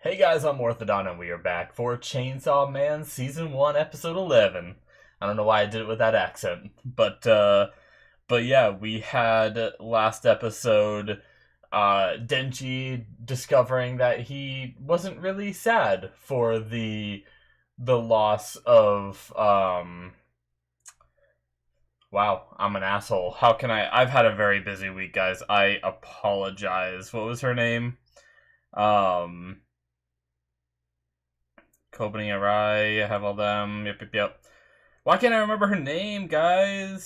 Hey guys, I'm Morthadon and we are back for Chainsaw Man Season 1, Episode 11. I don't know why I did it with that accent, but yeah, we had last episode Denji discovering that he wasn't really sad for the loss of wow, I'm an asshole. How can I've had a very busy week, guys. I apologize. What was her name? Um Kobani Arai, I have all them. Yep. Why can't I remember her name, guys?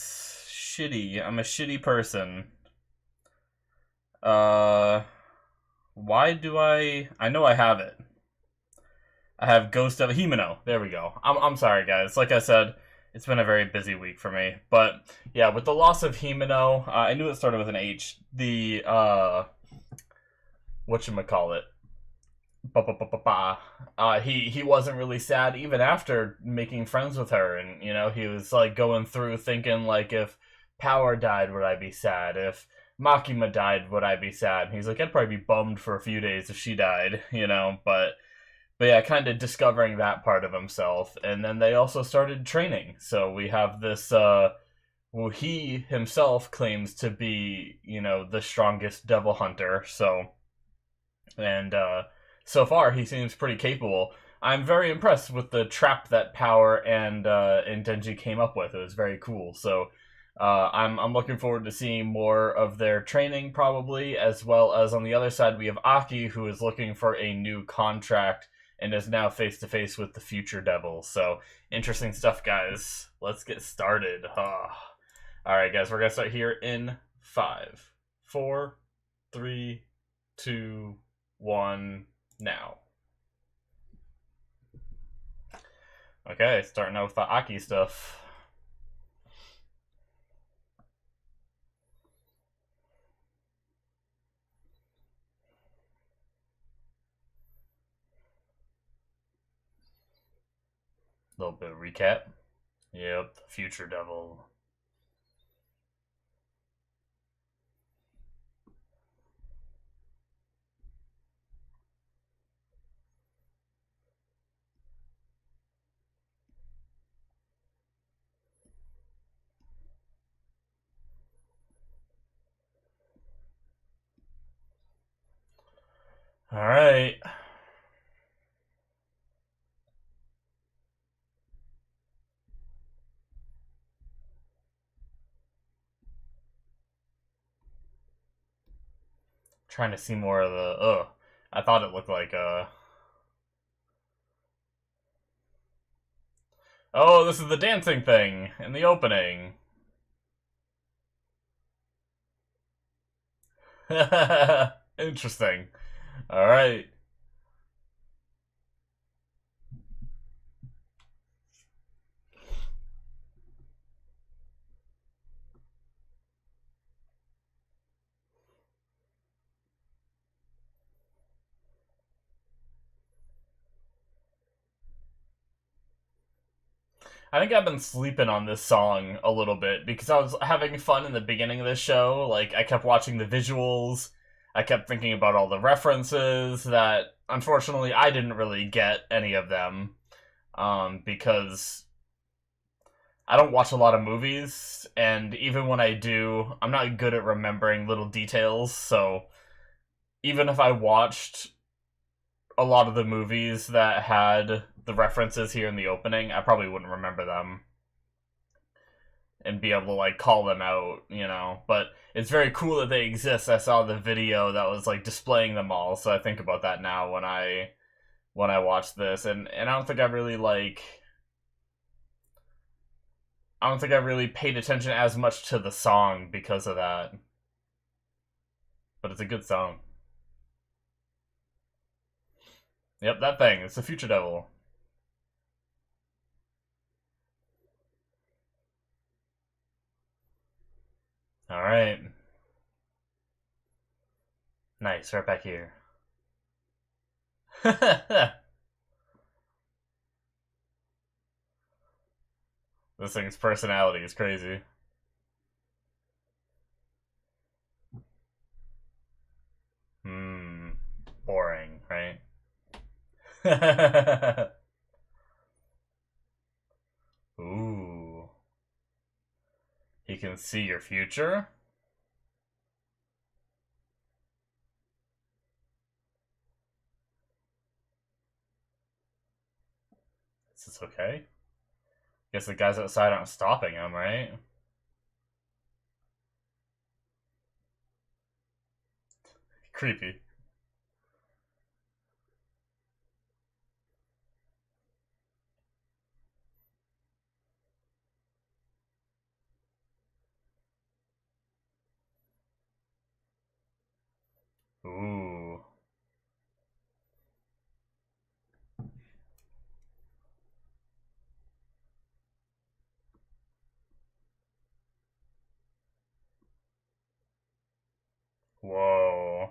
Shitty. I'm a shitty person. Uh, why do I know I have it. I have Ghost of Himeno. There we go. I'm sorry, guys. Like I said, it's been a very busy week for me. But yeah, with the loss of Himeno, I knew it started with an H. The whatchamacallit. He wasn't really sad even after making friends with her, and he was like going through thinking like, if Power died, would I be sad? If Makima died, would I be sad? And he's like, I'd probably be bummed for a few days if she died, but yeah, kind of discovering that part of himself. And then they also started training, so we have this well, he himself claims to be the strongest devil hunter, and so far he seems pretty capable. I'm very impressed with the trap that Power and Denji came up with. It was very cool. So I'm looking forward to seeing more of their training, probably, as well as on the other side we have Aki, who is looking for a new contract and is now face to face with the future devil. So interesting stuff, guys. Let's get started. All right, guys, we're gonna start here in 5, 4, 3, 2, 1, now. Okay, starting out with the Aki stuff. A little bit of recap. Yep, the future devil. Alright. Trying to see more of the. Ugh. I thought it looked like oh, this is the dancing thing in the opening. Interesting. Alright. I think I've been sleeping on this song a little bit because I was having fun in the beginning of this show. Like, I kept watching the visuals, I kept thinking about all the references that, unfortunately, I didn't really get any of them. Because I don't watch a lot of movies, and even when I do, I'm not good at remembering little details, so even if I watched a lot of the movies that had the references here in the opening, I probably wouldn't remember them and be able to like call them out. But it's very cool that they exist. I saw the video that was like displaying them all, so I think about that now when I watch this, and I don't think I really paid attention as much to the song because of that. But it's a good song. Yep, that thing. It's the Future Devil. Alright. Nice, right back here. This thing's personality is crazy. Boring, right? Ooh. He can see your future? Is this okay? Guess the guys outside aren't stopping him, right? Creepy. Ooh. Whoa.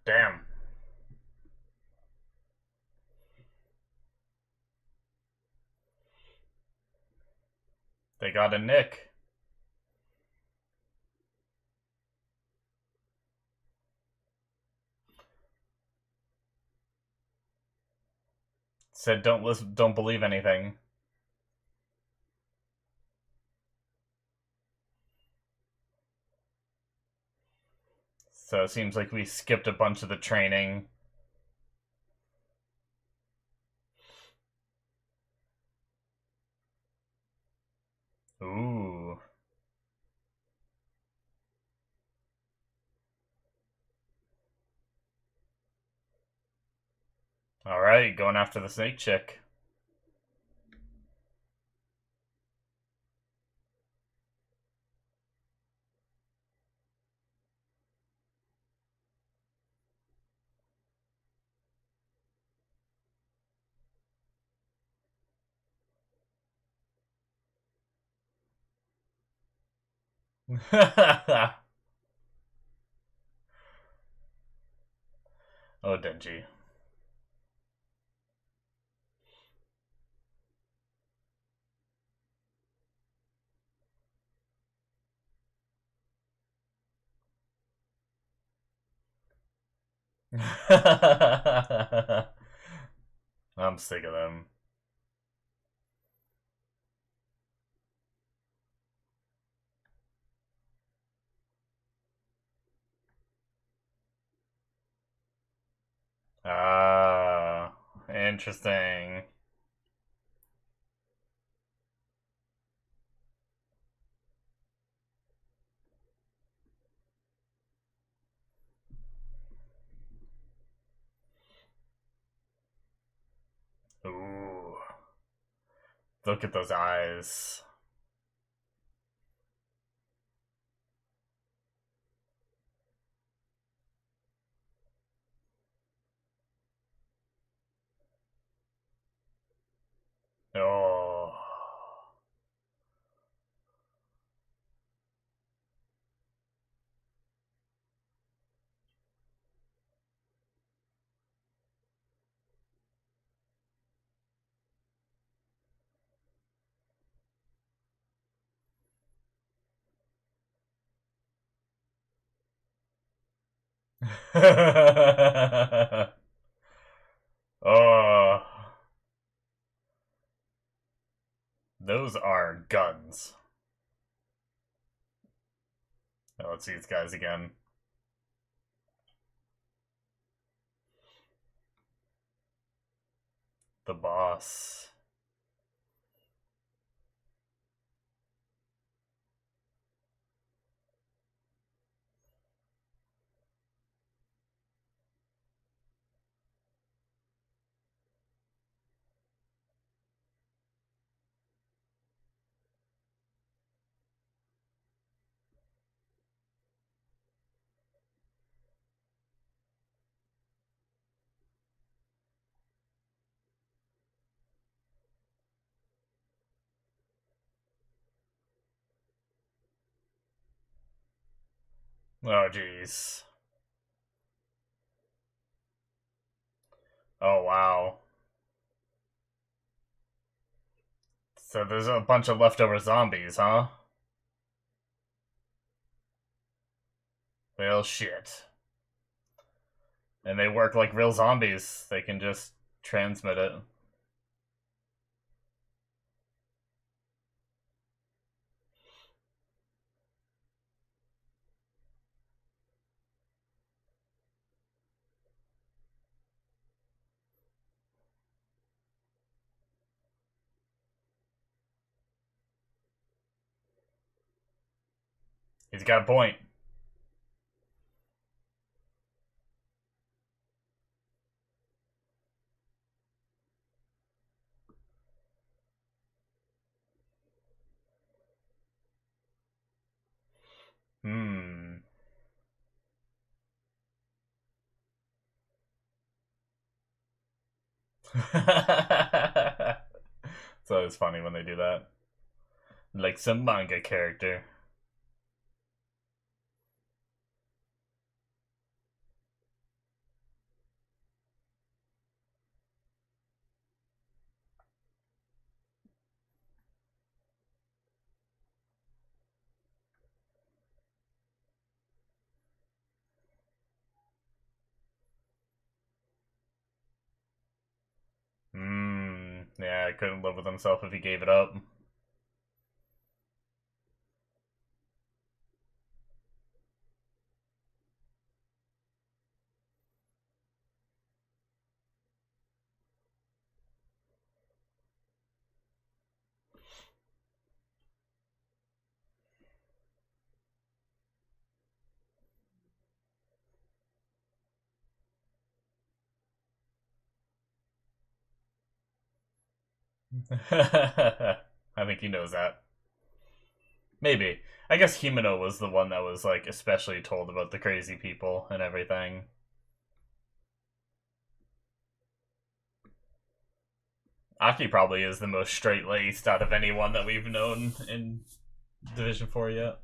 Damn. They got a nick. Said don't listen, don't believe anything. So it seems like we skipped a bunch of the training. Ooh. Alright, going after the snake chick. Oh, Denji. I'm sick of them. Ah, interesting. Ooh, look at those eyes. Oh. Oh. Those are guns. Oh, let's see these guys again. The boss. Oh, jeez. Oh, wow. So there's a bunch of leftover zombies, huh? Well, shit. And they work like real zombies. They can just transmit it. He's got a point. Hmm. So it's funny when they do that. Like some manga character. Hmm. Yeah, I couldn't live with himself if he gave it up. I think he knows that. Maybe. I guess Himeno was the one that was like especially told about the crazy people and everything. Aki probably is the most straight laced out of anyone that we've known in Division 4 yet.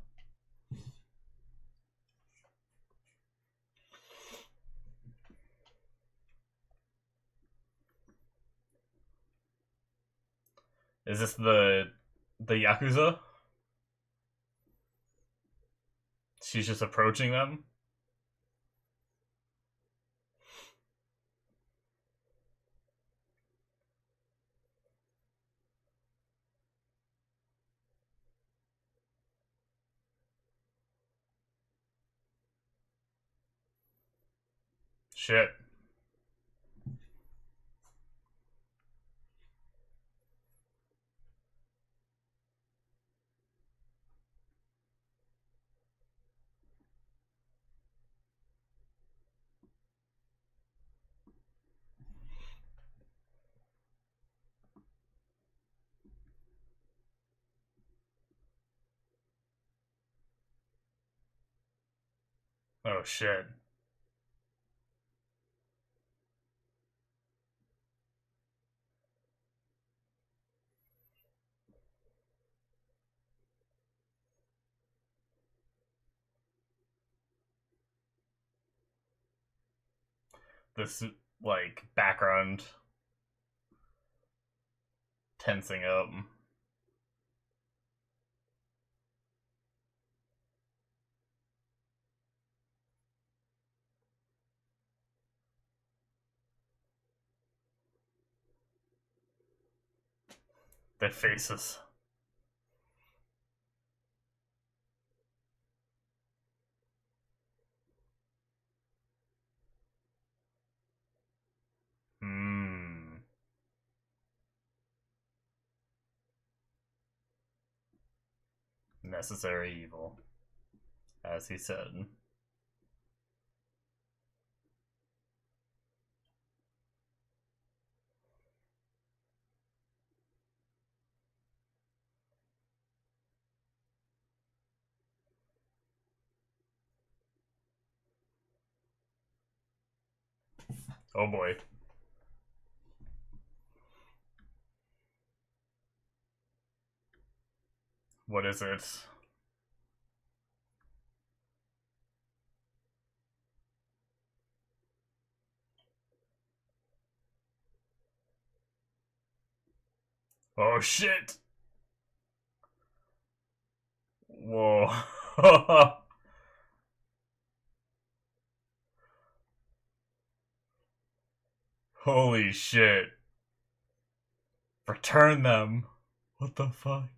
Is this the Yakuza? She's just approaching them? Shit. Oh shit. This like background tensing up. Their faces. Hmm. Necessary evil, as he said. Oh boy. What is it? Oh shit! Whoa. Holy shit. Return them. What the fuck?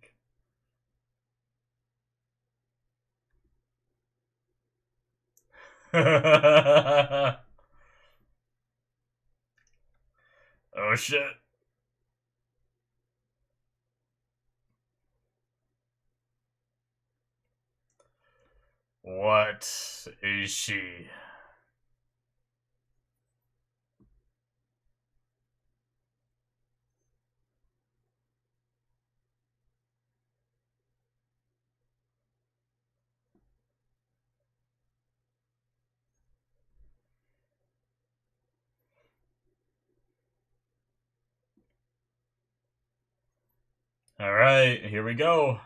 Oh shit. What is she? Alright, here we go.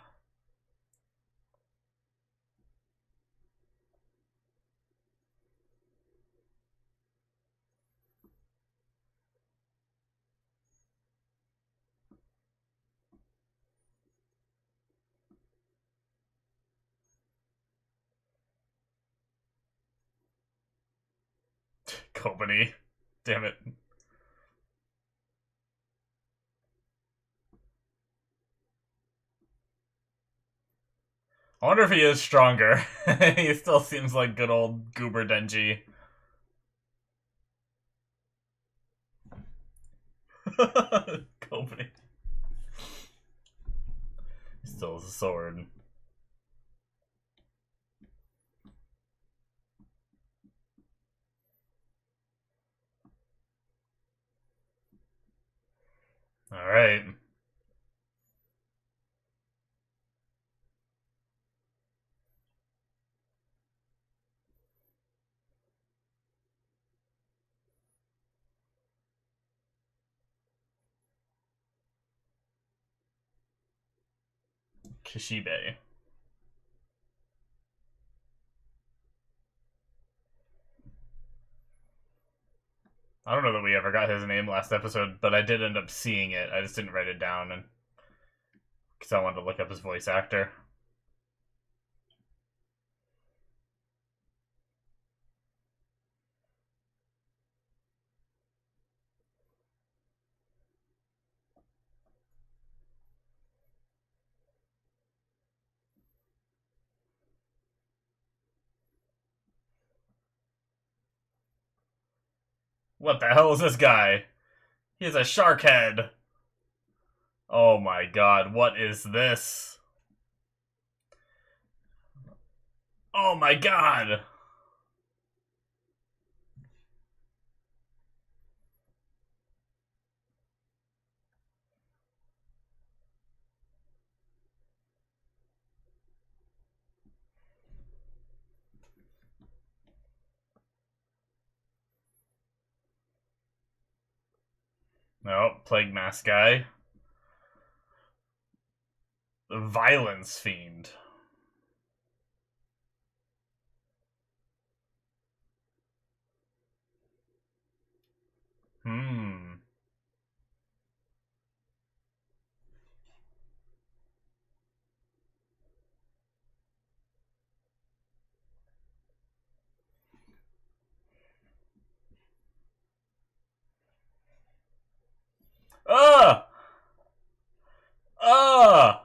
Company. Damn it. I wonder if he is stronger. He still seems like good old Goober Denji. Company. Still has a sword. Alright. Kishibe. I don't know that we ever got his name last episode, but I did end up seeing it. I just didn't write it down, and because I wanted to look up his voice actor. What the hell is this guy? He has a shark head. Oh my god, what is this? Oh my god! No, Plague Mask guy. The Violence Fiend. Hmm. Ugh! Ugh!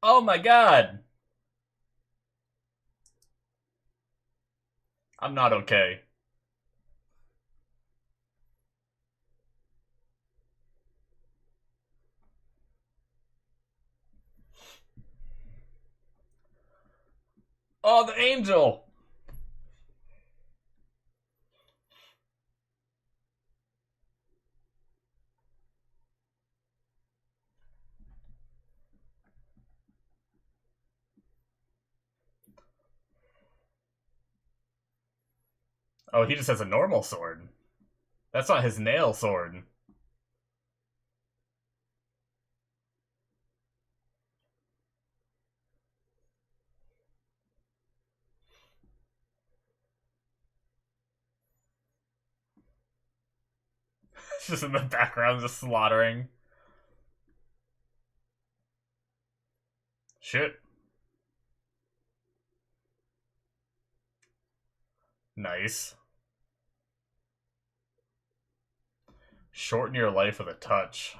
Oh my god! I'm not okay. Oh, the angel! Oh, he just has a normal sword. That's not his nail sword. Just in the background, just slaughtering. Shit. Nice. Shorten your life with a touch.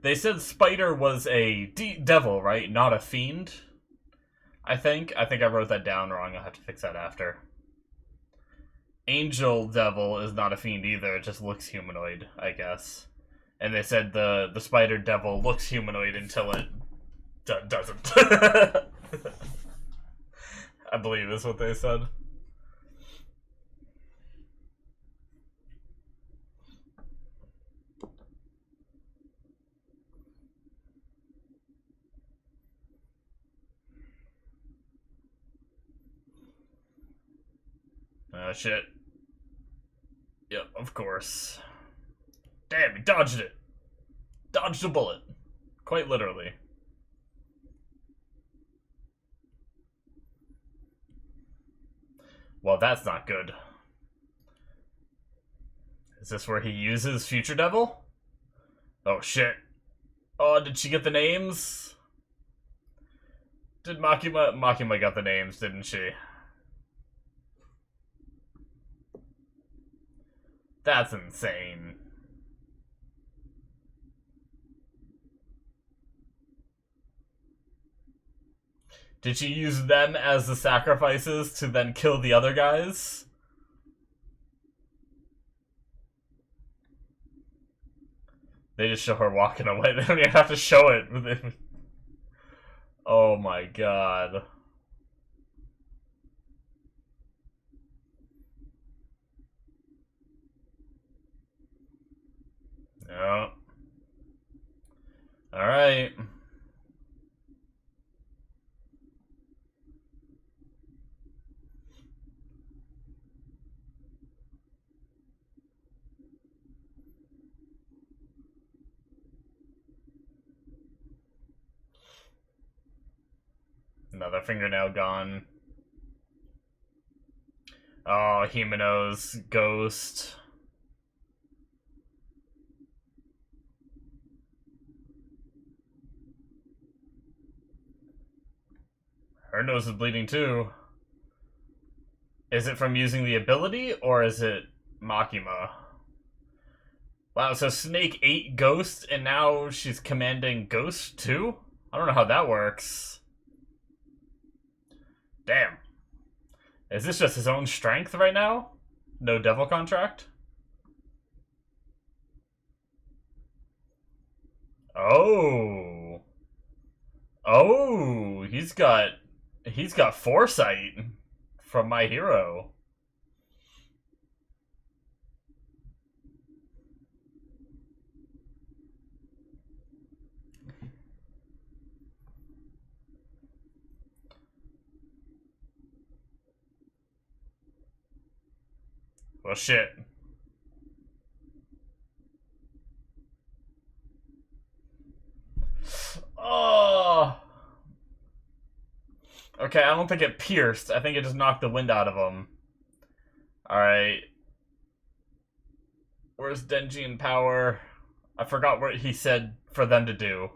They said Spider was a devil, right? Not a fiend? I think I wrote that down wrong. I'll have to fix that after. Angel Devil is not a fiend either. It just looks humanoid, I guess. And they said the Spider Devil looks humanoid until it doesn't. I believe is what they said. Shit. Yep, of course. Damn, he dodged it. Dodged a bullet. Quite literally. Well, that's not good. Is this where he uses Future Devil? Oh, shit. Oh, did she get the names? Did Makima got the names, didn't she? That's insane. Did she use them as the sacrifices to then kill the other guys? They just show her walking away. They don't even have to show it. Oh my god. No. Alright. Another fingernail gone. Oh, Himeno's ghost. Her nose is bleeding too. Is it from using the ability, or is it Makima? Wow, so Snake ate Ghost, and now she's commanding Ghost too? I don't know how that works. Damn. Is this just his own strength right now? No devil contract? Oh. Oh, he's got foresight from My Hero. Well, shit. Oh. Okay, I don't think it pierced. I think it just knocked the wind out of him. Alright. Where's Denji in power? I forgot what he said for them to do.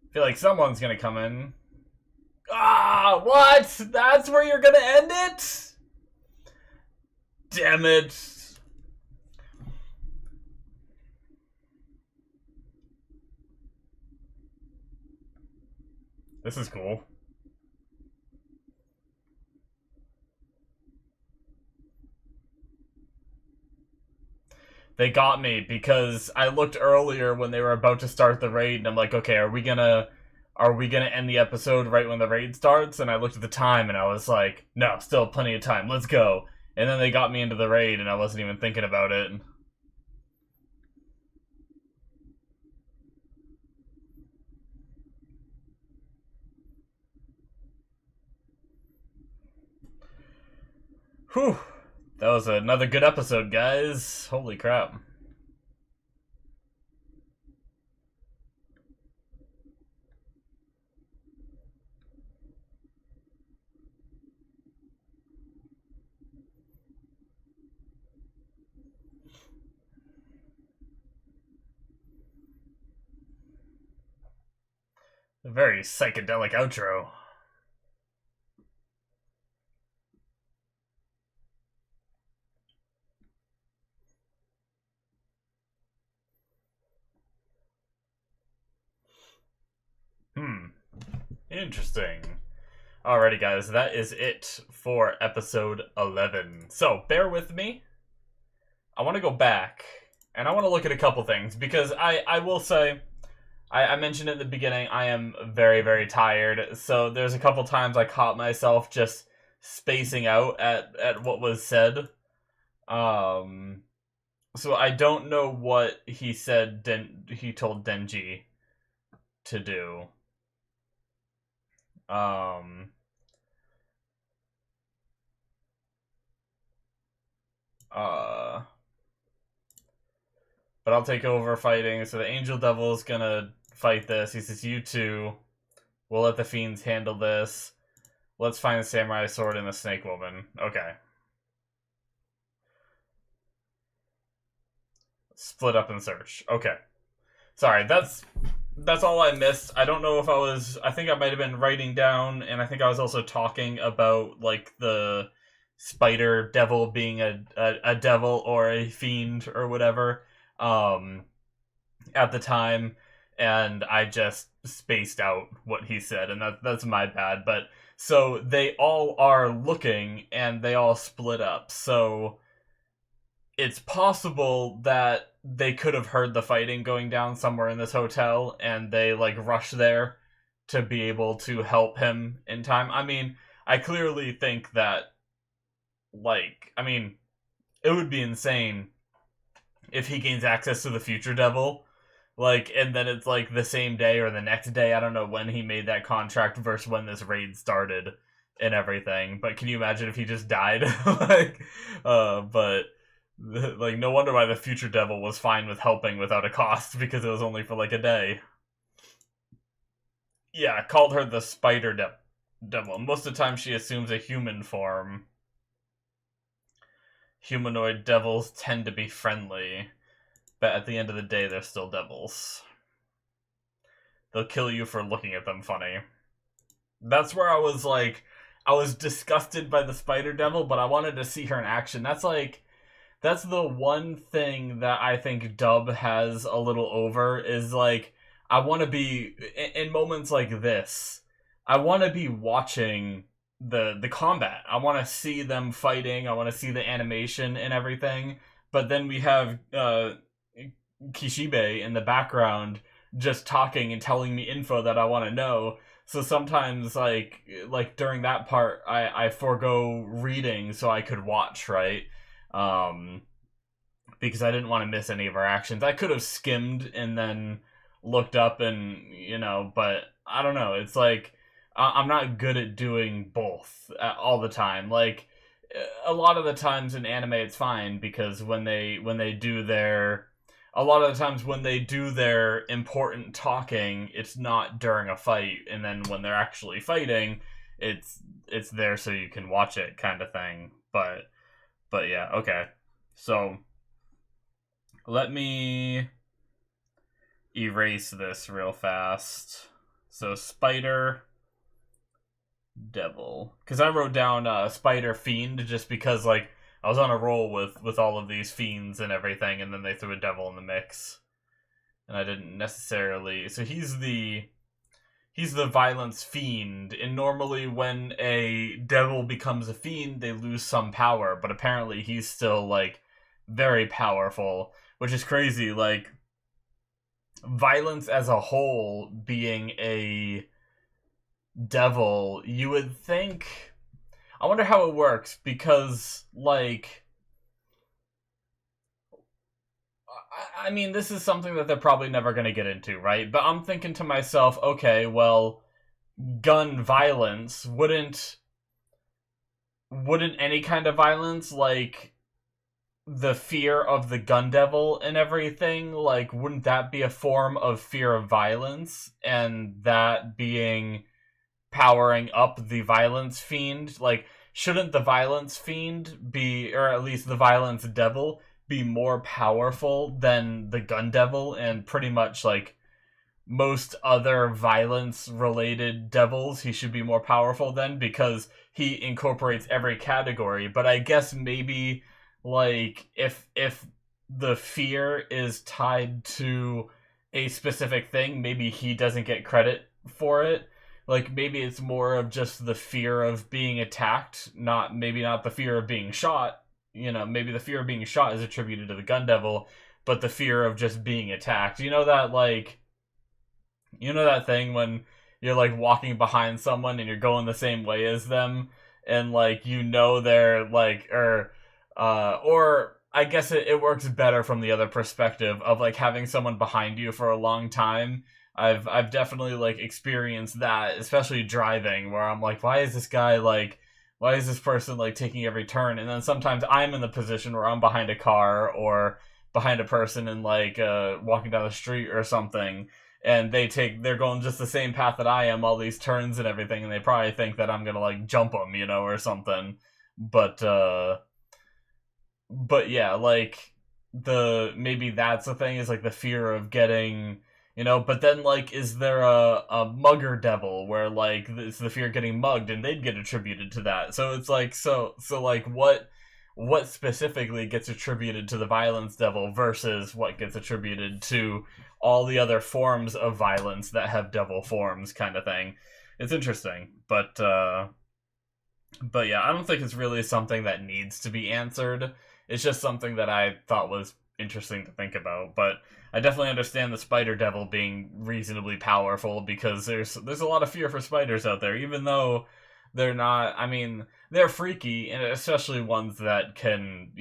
I feel like someone's gonna come in. Ah, what? That's where you're gonna end it? Damn it. This is cool. They got me because I looked earlier when they were about to start the raid, and I'm like, okay, are we gonna end the episode right when the raid starts? And I looked at the time, and I was like, no, still plenty of time. Let's go. And then they got me into the raid, and I wasn't even thinking about it. Whew. That was another good episode, guys. Holy crap. A very psychedelic outro. Interesting. Alrighty, guys, that is it for episode 11. So, bear with me. I want to go back, and I want to look at a couple things, because I will say, I mentioned at the beginning, I am very, very tired, so there's a couple times I caught myself just spacing out at what was said. So I don't know what he said he told Denji to do. But I'll take over fighting. So the Angel Devil's gonna fight this. He says, you two, we'll let the fiends handle this. Let's find the Samurai Sword and the Snake Woman. Okay. Split up and search. Okay. Sorry, that's all I missed. I don't know if I think I might have been writing down, and I think I was also talking about, like, the spider devil being a devil or a fiend or whatever at the time, and I just spaced out what he said, and that's my bad. But so they all are looking, and they all split up, so it's possible that they could have heard the fighting going down somewhere in this hotel, and they, like, rush there to be able to help him in time. I mean, I clearly think that, like, I mean, it would be insane if he gains access to the future devil, like, and then it's, like, the same day or the next day. I don't know when he made that contract versus when this raid started and everything, but can you imagine if he just died? Like, but... like, no wonder why the future devil was fine with helping without a cost, because it was only for, like, a day. Yeah, called her the spider devil. Most of the time she assumes a human form. Humanoid devils tend to be friendly, but at the end of the day, they're still devils. They'll kill you for looking at them funny. That's where I was, like, I was disgusted by the spider devil, but I wanted to see her in action. That's the one thing that I think Dub has a little over, is, like, I want to be, in moments like this, I want to be watching the combat. I want to see them fighting, I want to see the animation and everything, but then we have Kishibe in the background just talking and telling me info that I want to know. So sometimes, like during that part, I forego reading so I could watch, right? Because I didn't want to miss any of our actions. I could have skimmed and then looked up and, but I don't know. It's like, I'm not good at doing both all the time. Like, a lot of the times in anime it's fine, because when they do their... A lot of the times when they do their important talking, it's not during a fight, and then when they're actually fighting, it's there so you can watch it, kind of thing. But yeah, okay. So, let me erase this real fast. So, spider devil. Because I wrote down spider fiend just because, like, I was on a roll with all of these fiends and everything, and then they threw a devil in the mix. And I didn't necessarily... So he's the violence fiend, and normally when a devil becomes a fiend, they lose some power, but apparently he's still, like, very powerful, which is crazy. Like, violence as a whole being a devil, you would think... I wonder how it works, because, like... I mean, this is something that they're probably never going to get into, right? But I'm thinking to myself, okay, well, gun violence wouldn't wouldn't any kind of violence, like the fear of the gun devil and everything, like, wouldn't that be a form of fear of violence? And that being powering up the violence fiend? Like, shouldn't the violence fiend be, or at least the violence devil, be more powerful than the gun devil and pretty much, like, most other violence related devils he should be more powerful than, because he incorporates every category. But I guess maybe, like, if the fear is tied to a specific thing, maybe he doesn't get credit for it. Like, maybe it's more of just the fear of being attacked, not the fear of being shot. Maybe the fear of being shot is attributed to the gun devil, but the fear of just being attacked, that thing when you're, like, walking behind someone and you're going the same way as them, and, like, they're, like, or I guess it works better from the other perspective of, like, having someone behind you for a long time. I've definitely, like, experienced that, especially driving, where I'm like, why is this person, like, taking every turn? And then sometimes I'm in the position where I'm behind a car or behind a person and, like, walking down the street or something, and they're going just the same path that I am, all these turns and everything, and they probably think that I'm gonna, like, jump them, or something. But yeah, like, maybe that's the thing, is, like, the fear of getting, but then, like, is there a mugger devil where, like, it's the fear of getting mugged and they'd get attributed to that? So it's like, like, what specifically gets attributed to the violence devil versus what gets attributed to all the other forms of violence that have devil forms, kind of thing. It's interesting, but yeah, I don't think it's really something that needs to be answered. It's just something that I thought was interesting to think about. But I definitely understand the spider devil being reasonably powerful, because there's a lot of fear for spiders out there, even though they're not. I mean, they're freaky, and especially ones that can,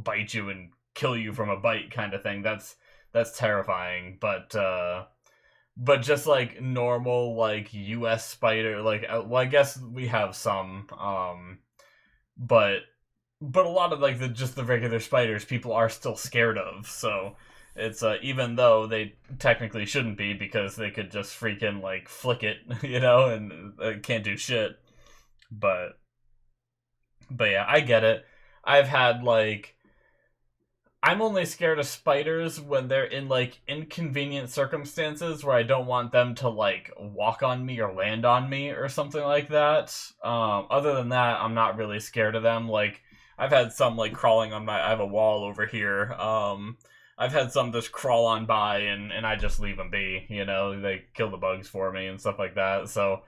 bite you and kill you from a bite, kind of thing. That's terrifying. But just, like, normal, like, US spider, like, well, I guess we have some, but a lot of, like, just the regular spiders people are still scared of. So it's, even though they technically shouldn't be, because they could just freaking, like, flick it, and can't do shit. But yeah, I get it. I've had, like, I'm only scared of spiders when they're in, like, inconvenient circumstances where I don't want them to, like, walk on me or land on me or something like that. Other than that, I'm not really scared of them. Like, I've had some, like, crawling on I have a wall over here. I've had some just crawl on by, and I just leave them be. They kill the bugs for me and stuff like that. So,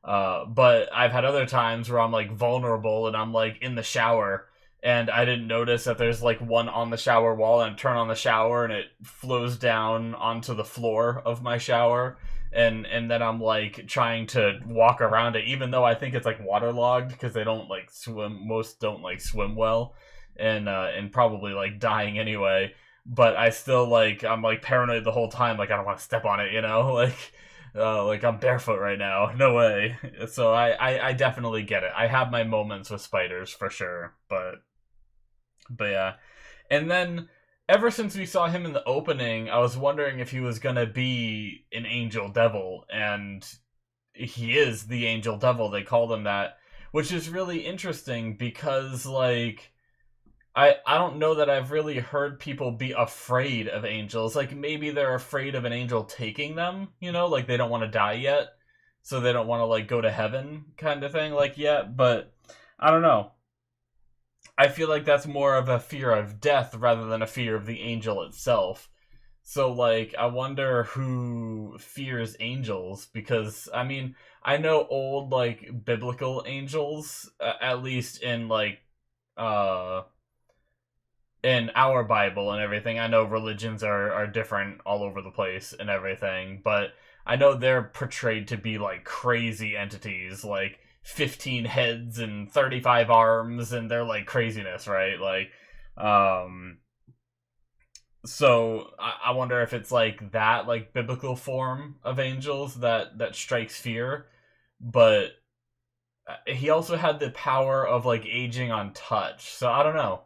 but I've had other times where I'm, like, vulnerable and I'm, like, in the shower, and I didn't notice that there's, like, one on the shower wall, and I turn on the shower and it flows down onto the floor of my shower, and then I'm, like, trying to walk around it, even though I think it's, like, waterlogged, because they don't, like, swim. Most don't, like, swim well, and probably, like, dying anyway. But I still, like, I'm, like, paranoid the whole time, like, I don't want to step on it, like I'm barefoot right now. No way. So I definitely get it. I have my moments with spiders for sure, but yeah. And then, ever since we saw him in the opening, I was wondering if he was gonna be an angel devil, and he is the angel devil. They called him that, which is really interesting, because, like, I don't know that I've really heard people be afraid of angels. Like, maybe they're afraid of an angel taking them, like, they don't want to die yet, so they don't want to, like, go to heaven, kind of thing, like, yet. But I don't know. I feel like that's more of a fear of death rather than a fear of the angel itself. So, like, I wonder who fears angels, because, I mean, I know old, like, biblical angels, at least in, like, in our Bible and everything. I know religions are different all over the place and everything, but I know they're portrayed to be, like, crazy entities, like 15 heads and 35 arms, and they're, like, craziness, right? Like, so I wonder if it's, like, that, like, biblical form of angels that strikes fear. But he also had the power of like aging on touch. So I don't know.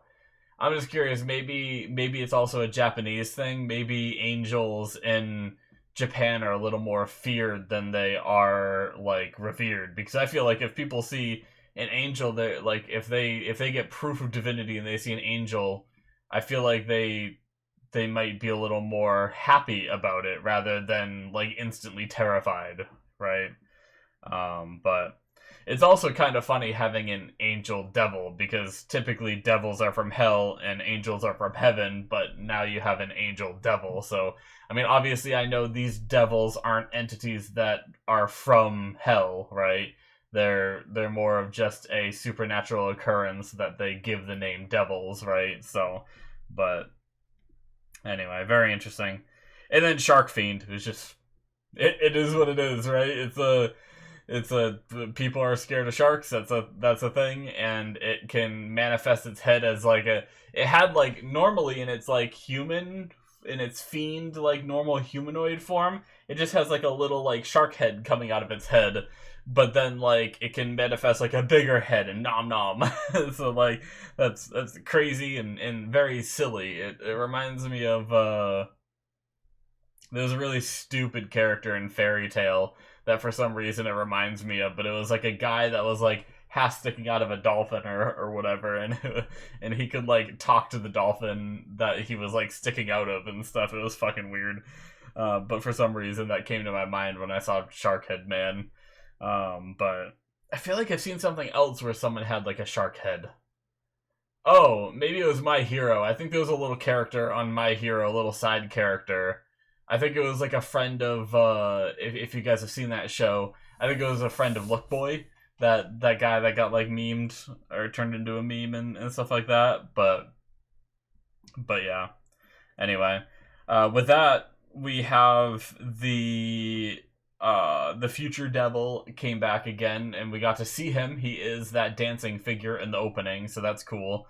I'm just curious. Maybe it's also a Japanese thing. Maybe angels in Japan are a little more feared than they are like revered. Because I feel like if people see an angel, they like if they get proof of divinity and they see an angel, I feel like they might be a little more happy about it rather than like instantly terrified, right? But it's also kind of funny having an angel devil because typically devils are from hell and angels are from heaven, but now you have an angel devil. So, I mean, obviously, I know these devils aren't entities that are from hell, right? They're more of just a supernatural occurrence that they give the name devils, right? So, but anyway, very interesting. And then Shark Fiend, who's just it is what it is, right? It's a people are scared of sharks. That's a thing, and it can manifest its head as like a. It had like normally in its like human in its fiend like normal humanoid form. It just has like a little like shark head coming out of its head, but then like it can manifest like a bigger head and nom nom. So like that's crazy and very silly. It reminds me of there's a really stupid character in Fairy Tale that for some reason it reminds me of, but it was like a guy that was like half sticking out of a dolphin or whatever, and and he could like talk to the dolphin that he was like sticking out of and stuff. It was fucking weird. But for some reason that came to my mind when I saw Sharkhead Man. But I feel like I've seen something else where someone had like a shark head. Oh, maybe it was My Hero. I think there was a little character on My Hero, a little side character. I think it was like a friend of if you guys have seen that show, I think it was a friend of Look Boy, that guy that got like memed or turned into a meme and stuff like that. But yeah. Anyway, with that we have the future devil came back again, and we got to see him. He is that dancing figure in the opening, so that's cool.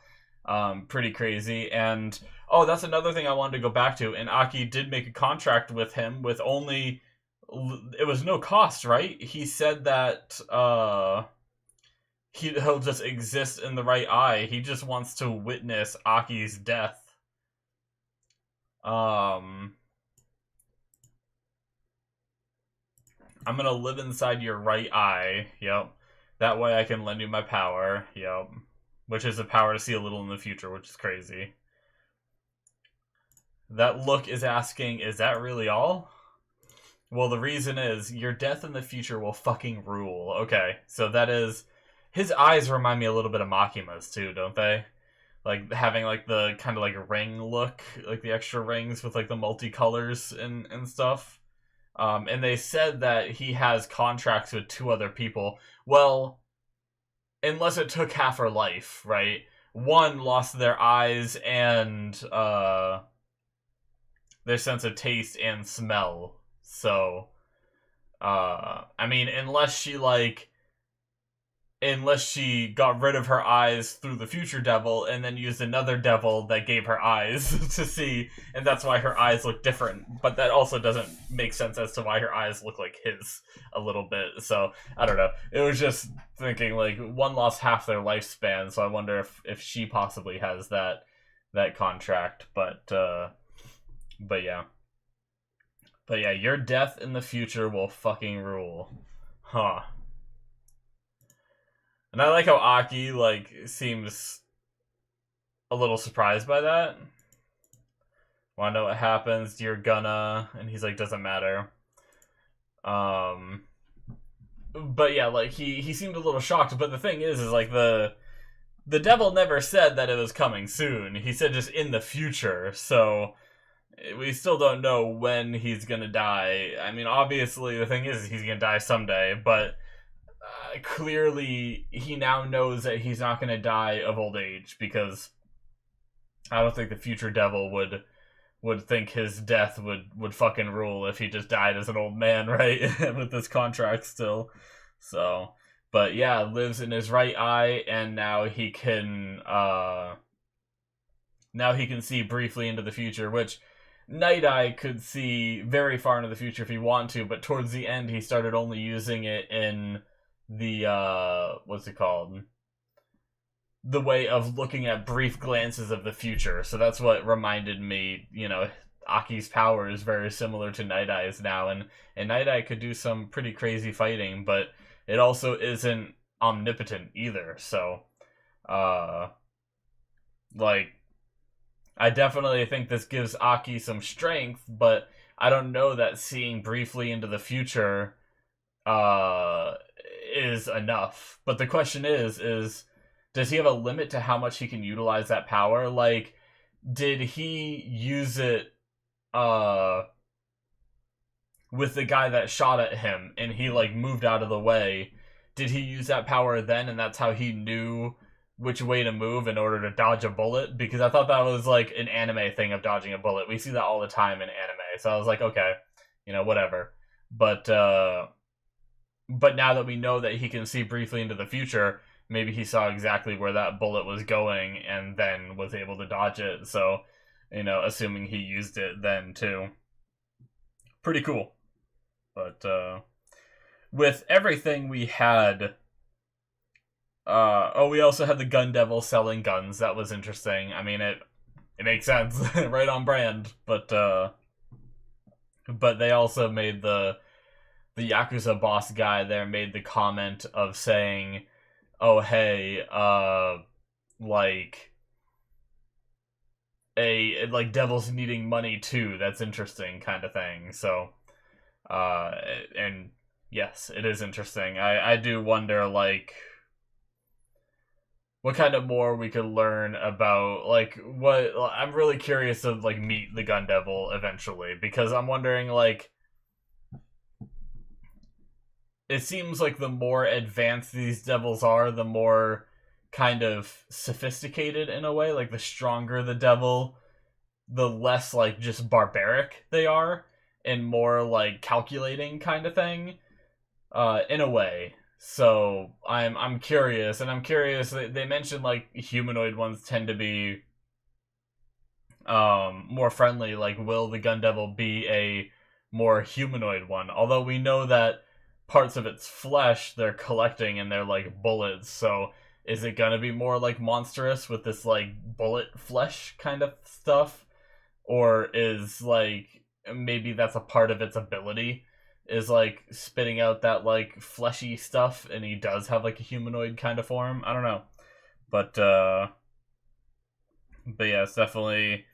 Pretty crazy. And oh, that's another thing I wanted to go back to. And Aki did make a contract with him with only it was no cost, right? He said that he'll just exist in the right eye. He just wants to witness Aki's death. I'm gonna live inside your right eye. Yep. That way I can lend you my power. Yep. Which is the power to see a little in the future, which is crazy. That look is asking, is that really all? Well, the reason is, your death in the future will fucking rule. Okay, so that is... His eyes remind me a little bit of Makima's, too, don't they? Like, having, like, the kind of, like, ring look. Like, the extra rings with, like, the multicolors and stuff. And they said that he has contracts with 2 other people. Well, unless it took half her life, right? One lost their eyes and their sense of taste and smell. So, I mean, unless she got rid of her eyes through the future devil and then used another devil that gave her eyes to see, and that's why her eyes look different. But that also doesn't make sense as to why her eyes look like his a little bit. So, I don't know. It was just thinking, like, one lost half their lifespan, so I wonder if she possibly has that contract. But yeah. But yeah, your death in the future will fucking rule. Huh. And I like how Aki, like, seems a little surprised by that. Wanna know what happens? You're gonna... And he's like, doesn't matter. But yeah, like, he seemed a little shocked. But the thing is like, the devil never said that it was coming soon. He said just in the future. So... we still don't know when he's gonna die. I mean, obviously, the thing is he's gonna die someday, but clearly he now knows that he's not gonna die of old age, because I don't think the future devil would think his death would fucking rule if he just died as an old man, right? With this contract still. So, but yeah, lives in his right eye, and now he can see briefly into the future, which Night Eye could see very far into the future if he wanted to, but towards the end he started only using it in the what's it called? The way of looking at brief glances of the future. So that's what reminded me, Aki's power is very similar to Night Eye's now, and Night Eye could do some pretty crazy fighting, but it also isn't omnipotent either. So, uh, like, I definitely think this gives Aki some strength, but I don't know that seeing briefly into the future, uh, is enough. But the question is does he have a limit to how much he can utilize that power? Like, did he use it with the guy that shot at him and he like moved out of the way? Did he use that power then and that's how he knew which way to move in order to dodge a bullet? Because I thought that was like an anime thing of dodging a bullet. We see that all the time in anime. So I was like, okay, whatever. But now that we know that he can see briefly into the future, maybe he saw exactly where that bullet was going and then was able to dodge it. So, assuming he used it then too. Pretty cool. But with everything we had, we also had the Gun Devil selling guns. That was interesting. I mean, it makes sense, right on brand. But they also made the Yakuza boss guy there made the comment of saying, oh, hey, like devils needing money too. That's interesting, kind of thing. So, and yes, it is interesting. I do wonder, like, what kind of more we could learn about, like, what I'm really curious to like meet the Gun Devil eventually, because I'm wondering, like, it seems like the more advanced these devils are, the more kind of sophisticated in a way. Like, the stronger the devil, the less like just barbaric they are, and more like calculating kind of thing, in a way. So I'm curious, and I'm curious. They mentioned like humanoid ones tend to be more friendly. Like, will the Gun Devil be a more humanoid one? Although we know that parts of its flesh they're collecting and they're like bullets, so is it gonna be more like monstrous with this like bullet flesh kind of stuff? Or is like maybe that's a part of its ability, is like spitting out that like fleshy stuff, and he does have like a humanoid kind of form? I don't know. But yeah, it's definitely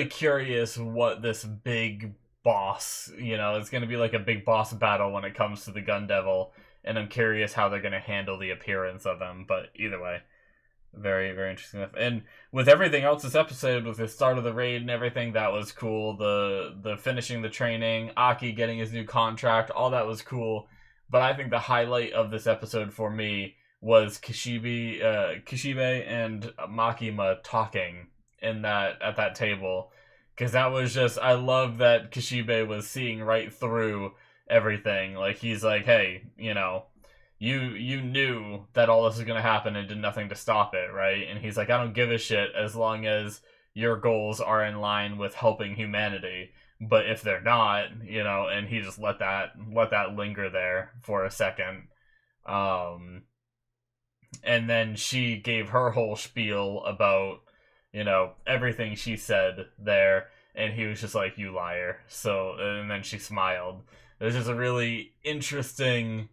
curious what this big boss, it's going to be like a big boss battle when it comes to the Gun Devil, and I'm curious how they're going to handle the appearance of him. But either way, very, very interesting stuff. And with everything else this episode, with the start of the raid and everything, that was cool. The finishing the training, Aki getting his new contract, all that was cool. But I think the highlight of this episode for me was Kishibe and Makima talking at that table, because that was just, I love that Kishibe was seeing right through everything. Like, he's like, hey, you knew that all this was gonna happen and did nothing to stop it, right? And he's like, I don't give a shit as long as your goals are in line with helping humanity. But if they're not, and he just let that linger there for a second. And then she gave her whole spiel about, everything she said there, and he was just like, you liar. So, and then she smiled. There's just a really interesting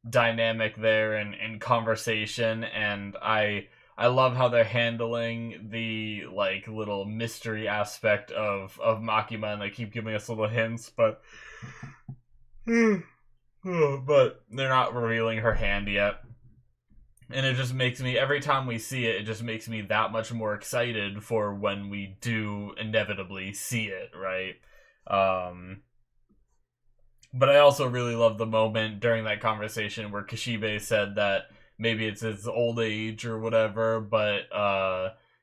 dynamic there and conversation, and I love how they're handling the like little mystery aspect of Makima, and they keep giving us little hints, but they're not revealing her hand yet. And it just makes me, every time we see it, it just makes me that much more excited for when we do inevitably see it, right? But I also really love the moment during that conversation where Kishibe said that maybe it's his old age or whatever, but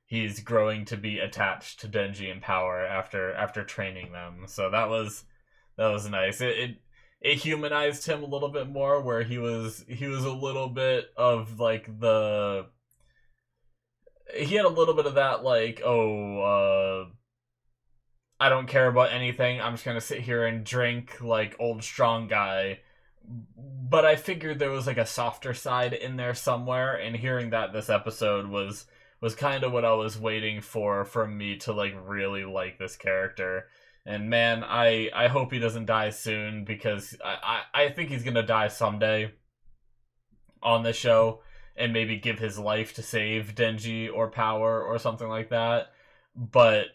he's growing to be attached to Denji and Power after training them. So that was nice. It humanized him a little bit more, where he was a little bit of like he had a little bit of that like, I don't care about anything, I'm just gonna sit here and drink, like, old strong guy. but I figured there was like a softer side in there somewhere, and hearing that this episode was kind of what I was waiting for me to like really like this character. And man, I hope he doesn't die soon, because I think he's gonna die someday on the show, and maybe give his life to save Denji or Power or something like that. But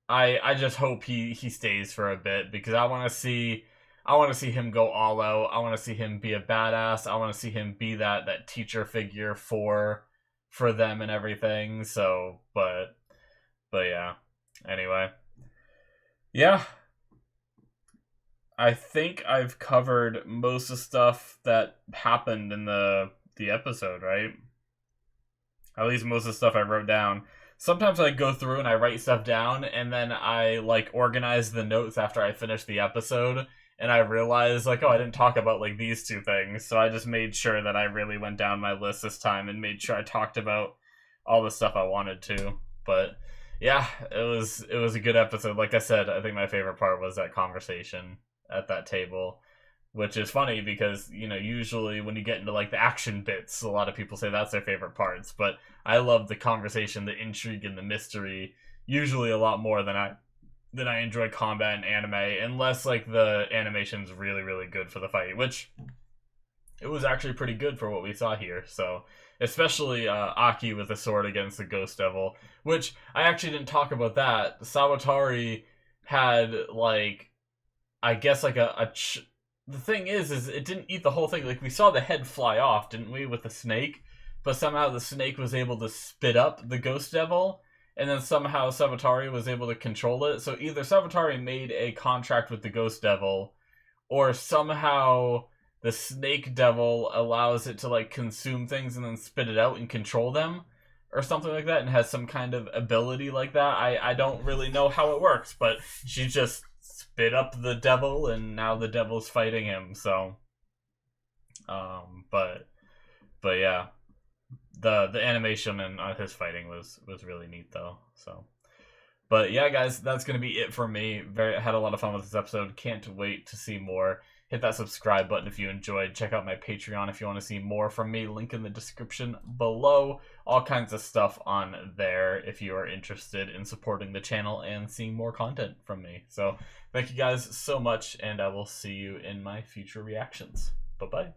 I just hope he stays for a bit, because I want to see him go all out. I want to see him be a badass. I want to see him be that teacher figure for them and everything. So, but yeah. Anyway, yeah. I think I've covered most of the stuff that happened in the episode, right? At least most of the stuff I wrote down. Sometimes I go through and I write stuff down, and then I like organize the notes after I finish the episode, and I realize like, oh, I didn't talk about like these two things. So I just made sure that I really went down my list this time and made sure I talked about all the stuff I wanted to. But yeah, it was a good episode. Like I said, I think my favorite part was that conversation at that table, which is funny because, you know, usually when you get into like the action bits, a lot of people say that's their favorite parts, but I love the conversation, the intrigue, and the mystery usually a lot more than I enjoy combat and anime, unless like the animation's really really good for the fight, which it was actually pretty good for what we saw here. So especially Aki with the sword against the Ghost Devil, which I actually didn't talk about that. Sawatari had like, I guess like the thing is it didn't eat the whole thing. Like we saw the head fly off, didn't we, with the snake? But somehow the snake was able to spit up the Ghost Devil, and then somehow Sawatari was able to control it. So either Sawatari made a contract with the Ghost Devil, or somehow the Snake Devil allows it to like consume things and then spit it out and control them, or something like that, and has some kind of ability like that. I don't really know how it works, but she just spit up the devil, and now the devil's fighting him. So, but yeah, the animation and his fighting was really neat though. So, but yeah, guys, that's gonna be it for me. I had a lot of fun with this episode. Can't wait to see more. Hit that subscribe button if you enjoyed. Check out my Patreon if you want to see more from me. Link in the description below. All kinds of stuff on there if you are interested in supporting the channel and seeing more content from me. So thank you guys so much, and I will see you in my future reactions. Bye-bye.